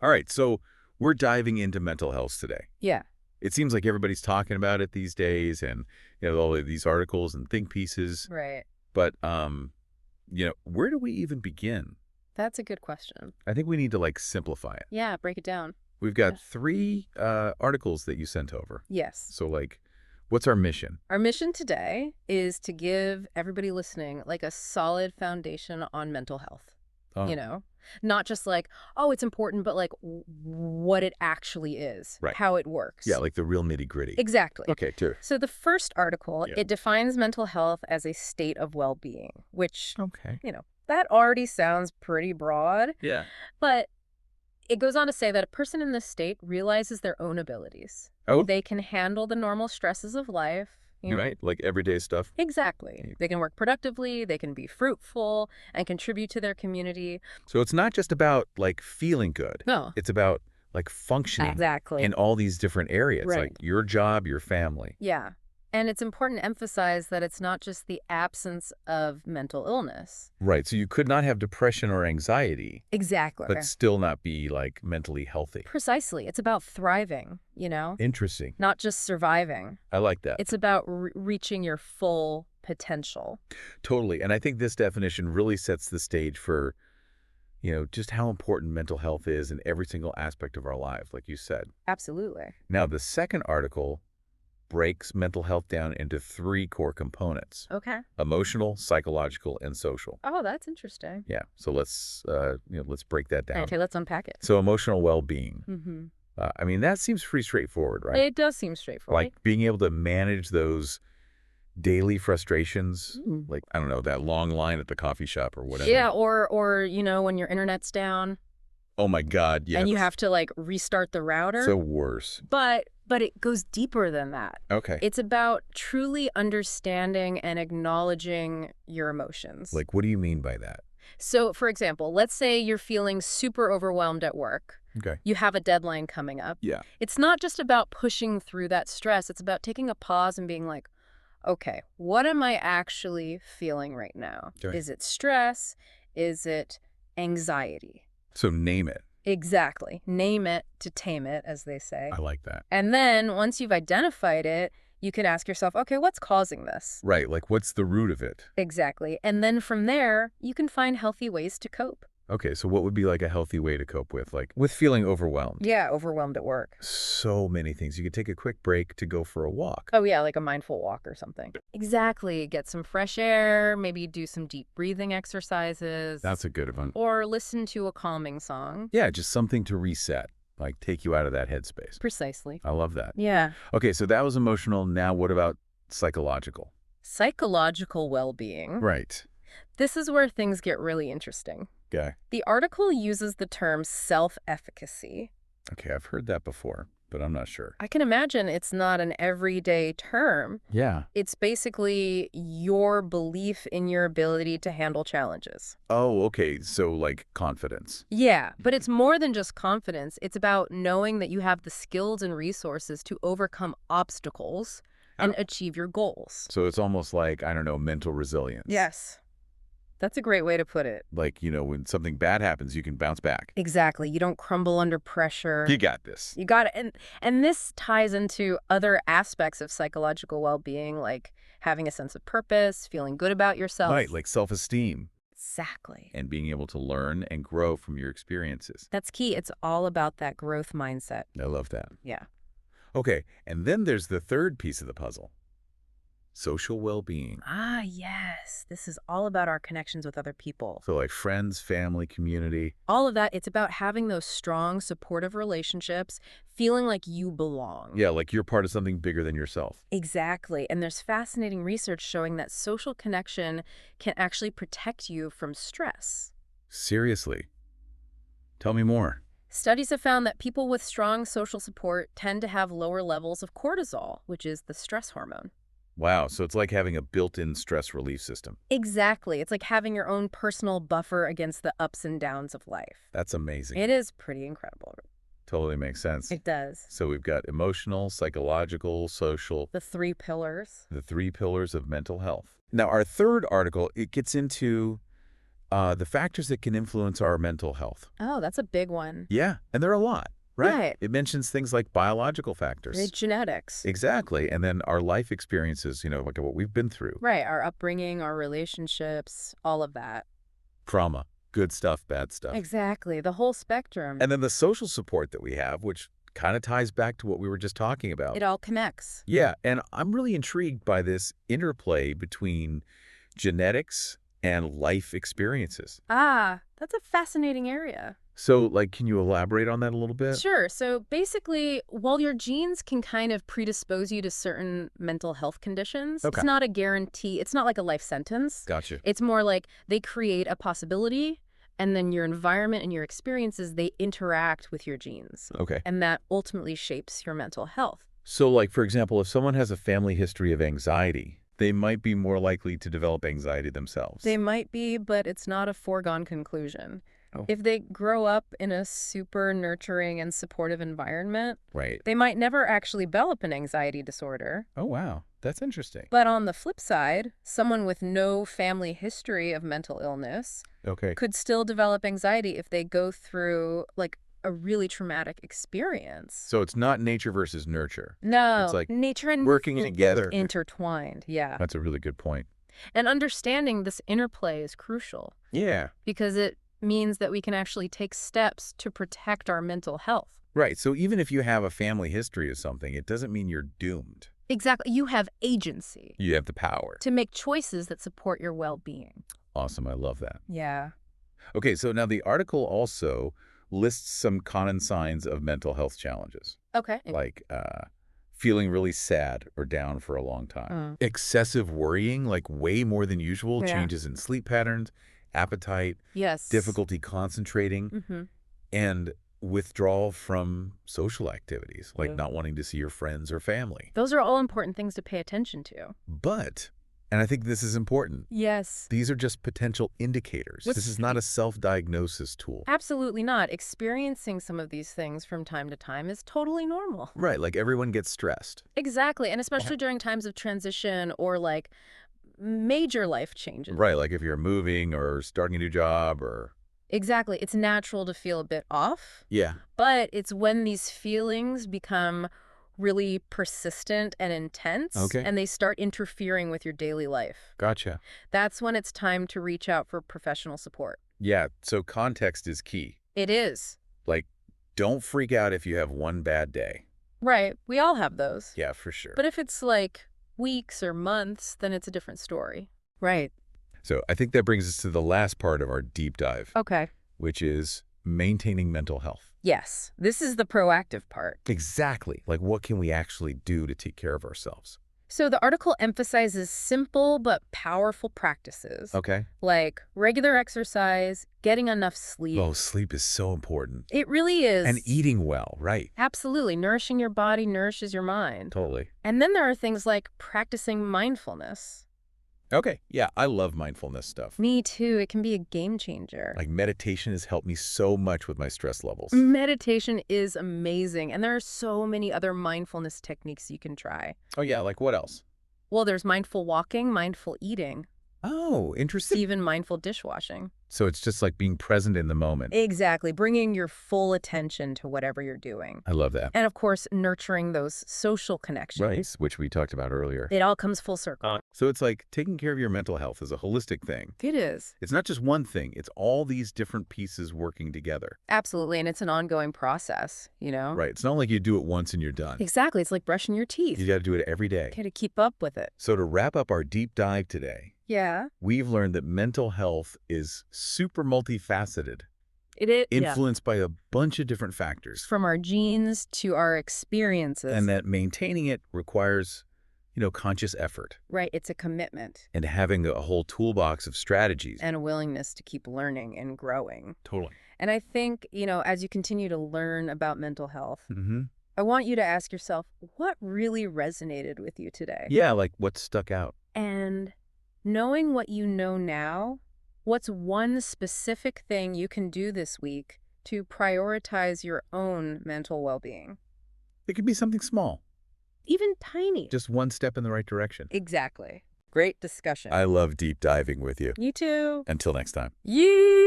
All right, so we're diving into mental health today. Yeah. It seems like everybody's talking about it these days and, all of these articles and think pieces. Right. But, where do we even begin? That's a good question. I think we need to, simplify it. Yeah, break it down. We've got three articles that you sent over. Yes. So, what's our mission? Our mission today is to give everybody listening a solid foundation on mental health. Oh, You know, not just oh, it's important, but what it actually is, right. how it works. Yeah, the real nitty-gritty. Exactly. Okay, sure. So the first article, Yeah. it defines mental health as a state of well-being, which, Okay. that already sounds pretty broad. Yeah. But it goes on to say that a person in this state realizes their own abilities. Oh, They can handle the normal stresses of life. you're right. Everyday stuff. Exactly. They can work productively, they can be fruitful, and contribute to their community. So it's not just about, feeling good. No. It's about, functioning Exactly. in all these different areas, Right. like your job, your family. Yeah. And it's important to emphasize that it's not just the absence of mental illness. Right. So you could not have depression or anxiety, Exactly. but still not be, mentally healthy. Precisely. It's about thriving, Interesting. not just surviving. I like that. It's about reaching your full potential. Totally. And I think this definition really sets the stage for, just how important mental health is in every single aspect of our life, like you said. Absolutely. Now, the second article breaks mental health down into three core components: Okay. emotional, psychological, and social. Oh, that's interesting. Yeah. So let's break that down. Okay, let's unpack it. So emotional well-being. Mm-hmm. That seems pretty straightforward, right? It does seem straightforward. Like being able to manage those daily frustrations, Mm. I don't know, that long line at the coffee shop or whatever. Yeah, or when your internet's down Oh my God, yes. and you have to restart the router. So worse. But it goes deeper than that. Okay. It's about truly understanding and acknowledging your emotions. What do you mean by that? So, for example, let's say you're feeling super overwhelmed at work. Okay. You have a deadline coming up. Yeah. It's not just about pushing through that stress. It's about taking a pause and being like, okay, what am I actually feeling right now? Okay. Is it stress? Is it anxiety? So name it. Exactly. Name it to tame it, as they say. I like that. And then once you've identified it, you can ask yourself, okay, what's causing this? Right. What's the root of it? Exactly. And then from there, you can find healthy ways to cope. Okay. So what would be a healthy way to cope with feeling overwhelmed? Yeah, overwhelmed at work. So many things. You could take a quick break to go for a walk. Oh, yeah, like a mindful walk or something. Exactly. Get some fresh air, maybe do some deep breathing exercises. That's a good one. Or listen to a calming song. Yeah, just something to reset, take you out of that headspace. Precisely. I love that. Yeah. Okay, so that was emotional. Now what about psychological? Psychological well-being. Right. This is where things get really interesting. Okay. The article uses the term self-efficacy. Okay, I've heard that before, but I'm not sure. I can imagine it's not an everyday term. Yeah. It's basically your belief in your ability to handle challenges. Oh, okay. So confidence. Yeah, but it's more than just confidence. It's about knowing that you have the skills and resources to overcome obstacles and achieve your goals. So it's almost I don't know, mental resilience. Yes. That's a great way to put it. When something bad happens, you can bounce back. Exactly. You don't crumble under pressure. You got this. You got it. And this ties into other aspects of psychological well-being, like having a sense of purpose, feeling good about yourself. Right, self-esteem. Exactly. And being able to learn and grow from your experiences. That's key. It's all about that growth mindset. I love that. Yeah. Okay, and then there's the third piece of the puzzle. Social well-being. Ah, yes. This is all about our connections with other people. So friends, family, community. All of that, it's about having those strong, supportive relationships, feeling like you belong. Yeah, you're part of something bigger than yourself. Exactly. And there's fascinating research showing that social connection can actually protect you from stress. Seriously. Tell me more. Studies have found that people with strong social support tend to have lower levels of cortisol, which is the stress hormone. Wow, so it's like having a built-in stress relief system. Exactly. It's like having your own personal buffer against the ups and downs of life. That's amazing. It is pretty incredible. Totally makes sense. It does. So we've got emotional, psychological, social. The 3 pillars. The 3 pillars of mental health. Now, our third article, it gets into The factors that can influence our mental health. Oh, that's a big one. Yeah, and there are a lot, right? Right. It mentions things like biological factors. Genetics. Exactly. And then our life experiences, like what we've been through. Right. Our upbringing, our relationships, all of that. Trauma, good stuff, bad stuff. Exactly. The whole spectrum. And then the social support that we have, which kind of ties back to what we were just talking about. It all connects. Yeah, and I'm really intrigued by this interplay between genetics and life experiences. Ah, that's a fascinating area. So, can you elaborate on that a little bit? Sure. So basically, while your genes can kind of predispose you to certain mental health conditions, Okay. it's not a guarantee. It's not like a life sentence. Gotcha. It's more like they create a possibility, and then your environment and your experiences, they interact with your genes. Okay. And that ultimately shapes your mental health. So, for example, if someone has a family history of anxiety, they might be more likely to develop anxiety themselves. They might be, but it's not a foregone conclusion. Oh. If they grow up in a super nurturing and supportive environment, Right. they might never actually develop an anxiety disorder. Oh, wow. That's interesting. But on the flip side, someone with no family history of mental illness Okay. could still develop anxiety if they go through, like, a really traumatic experience. So it's not nature versus nurture. No, It's like nature and working together. intertwined, yeah. That's a really good point. And understanding this interplay is crucial Yeah. because it means that we can actually take steps to protect our mental health. Right. So even if you have a family history of something, it doesn't mean you're doomed. Exactly. You have agency You have the power. to make choices that support your well-being. Awesome. I love that. Yeah. Okay. So now the article also lists some common signs of mental health challenges, Okay. like feeling really sad or down for a long time. Mm. Excessive worrying, like way more than usual, Yeah. changes in sleep patterns, appetite, Yes. difficulty concentrating, Mm-hmm. and withdrawal from social activities, like Yeah. not wanting to see your friends or family. Those are all important things to pay attention to. But, and I think this is important, Yes. these are just potential indicators. What's- This is not a self-diagnosis tool. Absolutely not. Experiencing some of these things from time to time is totally normal. Right, like everyone gets stressed. Exactly. And especially during times of transition or like major life changes. Right, like if you're moving or starting a new job or... Exactly. It's natural to feel a bit off, Yeah. but it's when these feelings become really persistent and intense Okay. and they start interfering with your daily life. Gotcha. That's when it's time to reach out for professional support. Yeah, so context is key. It is. Like, don't freak out if you have one bad day. Right. We all have those. Yeah, for sure. But if it's like weeks or months, then it's a different story. Right. So I think that brings us to the last part of our deep dive, Okay. which is maintaining mental health. Yes. This is the proactive part. Exactly. Like, what can we actually do to take care of ourselves? So the article emphasizes simple but powerful practices Okay. like regular exercise, getting enough sleep. Oh, sleep is so important. It really is. And eating well, right? Absolutely. Nourishing your body nourishes your mind. Totally. And then there are things like practicing mindfulness. Okay. Yeah, I love mindfulness stuff. Me too. It can be a game changer. Like, meditation has helped me so much with my stress levels. Meditation is amazing. And there are so many other mindfulness techniques you can try. Oh, yeah. Like, what else? Well, there's mindful walking, mindful eating, Oh, interesting. even mindful dishwashing. So it's just like being present in the moment. Exactly. Bringing your full attention to whatever you're doing. I love that. And of course, nurturing those social connections. Right. Which we talked about earlier. It all comes full circle. So it's like taking care of your mental health is a holistic thing. It is. It's not just one thing. It's all these different pieces working together. Absolutely. And it's an ongoing process, you know? Right. It's not like you do it once and you're done. Exactly. It's like brushing your teeth. You got to do it every day. Got to keep up with it. So to wrap up our deep dive today, Yeah. we've learned that mental health is super multifaceted, It is. Yeah. influenced by a bunch of different factors, From our genes to our experiences. and that maintaining it requires, conscious effort Right. It's a commitment and having a whole toolbox of strategies. and a willingness to keep learning and growing. Totally. And I think, as you continue to learn about mental health, Mm-hmm. I want you to ask yourself, what really resonated with you today? Yeah, like what stuck out. And knowing what you know now, what's one specific thing you can do this week to prioritize your own mental well-being? It could be something small, Even tiny. just one step in the right direction. Exactly. Great discussion. I love deep diving with you. You too. Until next time. Yee!